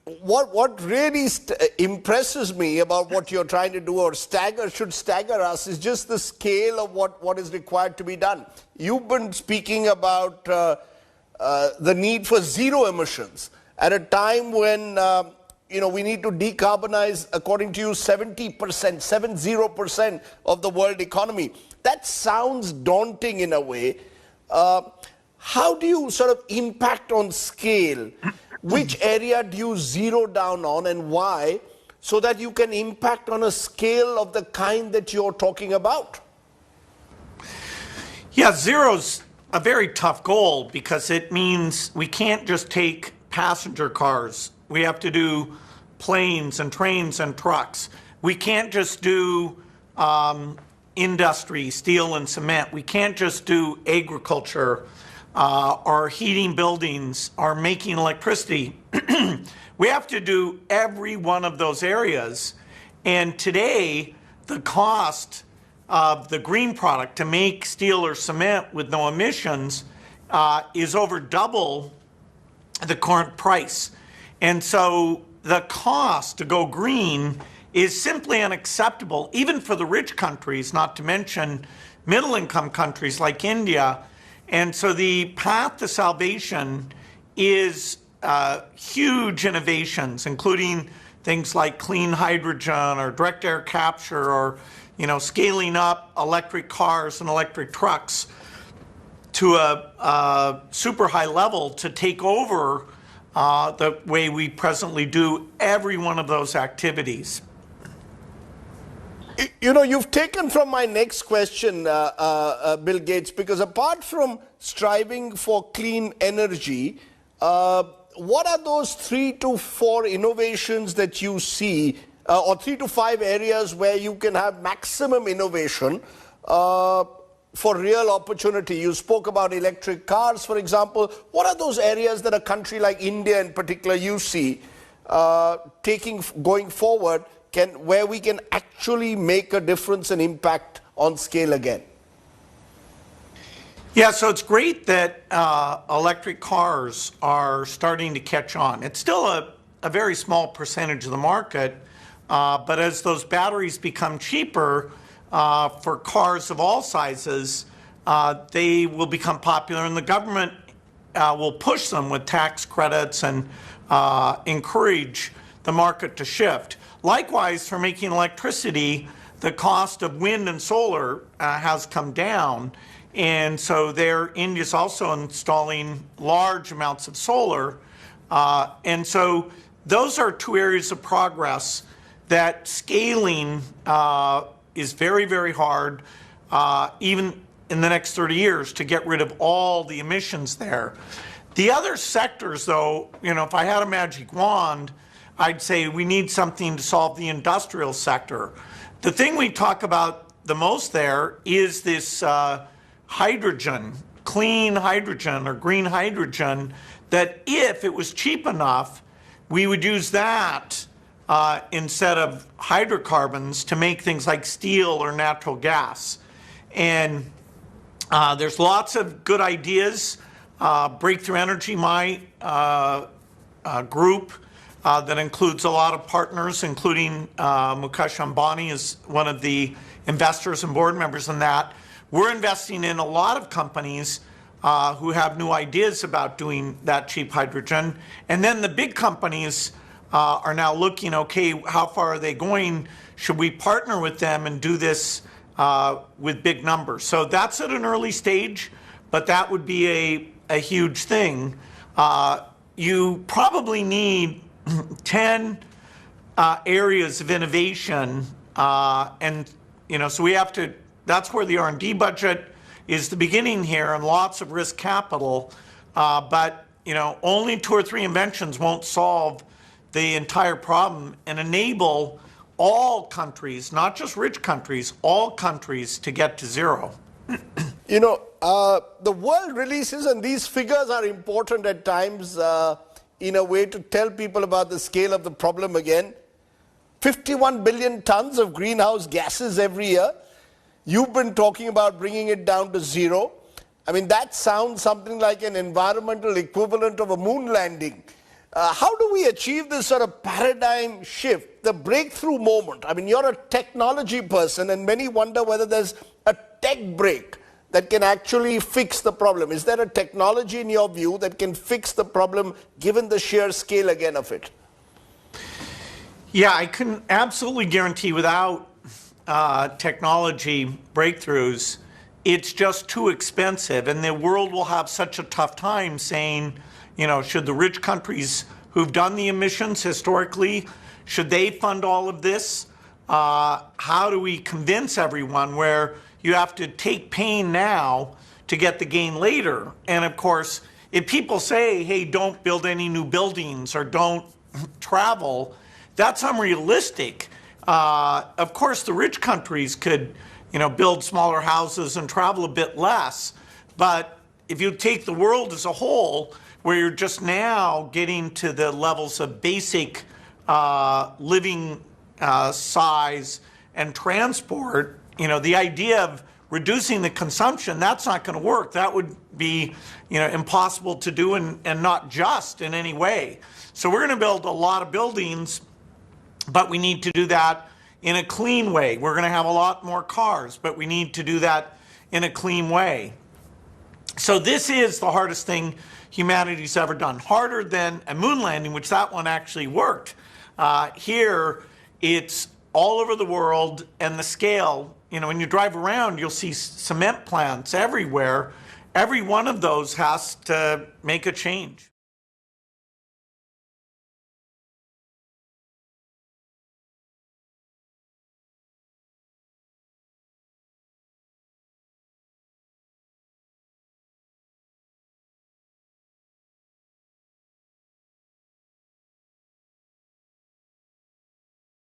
what really impresses me about what you're trying to do, or should stagger us, is just the scale of what is required to be done. You've been speaking about the need for zero emissions at a time when we need to decarbonize, according to you, 70% of the world economy. That sounds daunting in a way. How do you sort of impact on scale? Which area do you zero down on, and why, so that you can impact on a scale of the kind that you're talking about? Yeah, zero's a very tough goal because it means we can't just take passenger cars. We have to do planes and trains and trucks. We can't just do industry, steel and cement. We can't just do agriculture, or heating buildings, or making electricity. We have to do every one of those areas. And today, the cost of the green product to make steel or cement with no emissions is over double the current price. And so the cost to go green is simply unacceptable, even for the rich countries, not to mention middle-income countries like India. And so the path to salvation is huge innovations, including things like clean hydrogen or direct air capture, or scaling up electric cars and electric trucks to a super high level to take over the way we presently do every one of those activities. You've taken from my next question, Bill Gates, because apart from striving for clean energy, what are those 3 to 4 innovations that you see, or 3 to 5 areas where you can have maximum innovation for real opportunity? You spoke about electric cars, for example. What are those areas that a country like India in particular you see going forward, where we can actually make a difference and impact on scale again? Yeah, so it's great that electric cars are starting to catch on. It's still a very small percentage of the market, but as those batteries become cheaper for cars of all sizes, they will become popular, and the government will push them with tax credits and encourage the market to shift. Likewise, for making electricity, the cost of wind and solar has come down. And so India's also installing large amounts of solar. And so those are 2 areas of progress that scaling is very, very hard, even in the next 30 years, to get rid of all the emissions there. The other sectors, though, if I had a magic wand, I'd say we need something to solve the industrial sector. The thing we talk about the most there is this hydrogen, clean hydrogen or green hydrogen, that if it was cheap enough, we would use that instead of hydrocarbons to make things like steel or natural gas. And there's lots of good ideas. Breakthrough Energy, my group, that includes a lot of partners, including Mukesh Ambani is one of the investors and board members in that. We're investing in a lot of companies who have new ideas about doing that cheap hydrogen. And then the big companies are now looking, okay, how far are they going? Should we partner with them and do this with big numbers? So that's at an early stage, but that would be a huge thing. You probably need 10 areas of innovation, and so we have to. That's where the R&D budget is the beginning here, and lots of risk capital. But only 2 or 3 inventions won't solve the entire problem and enable all countries, not just rich countries, all countries to get to zero. The world releases, and these figures are important at times in a way to tell people about the scale of the problem again. 51 billion tons of greenhouse gases every year. You've been talking about bringing it down to 0. I mean, that sounds something like an environmental equivalent of a moon landing. How do we achieve this sort of paradigm shift, the breakthrough moment? I mean, you're a technology person, and many wonder whether there's a tech break that can actually fix the problem. Is there a technology, in your view, that can fix the problem, given the sheer scale again of it? Yeah, I can absolutely guarantee without technology breakthroughs, it's just too expensive, and the world will have such a tough time saying, you know, should the rich countries who've done the emissions historically, should they fund all of this? How do we convince everyone where you have to take pain now to get the gain later? And of course, if people say, hey, don't build any new buildings or don't travel, that's unrealistic. Of course, the rich countries could, you know, build smaller houses and travel a bit less. But if you take the world as a whole, where you're just now getting to the levels of basic living size and transport, you know, the idea of reducing the consumption, that's not going to work. That would be, you know, impossible to do and not just in any way. So we're going to build a lot of buildings, but we need to do that in a clean way. We're going to have a lot more cars, but we need to do that in a clean way. So this is the hardest thing humanity's ever done. Harder than a moon landing, which that one actually worked. Here, it's all over the world, and the scale, you know, when you drive around, you'll see cement plants everywhere. Every one of those has to make a change.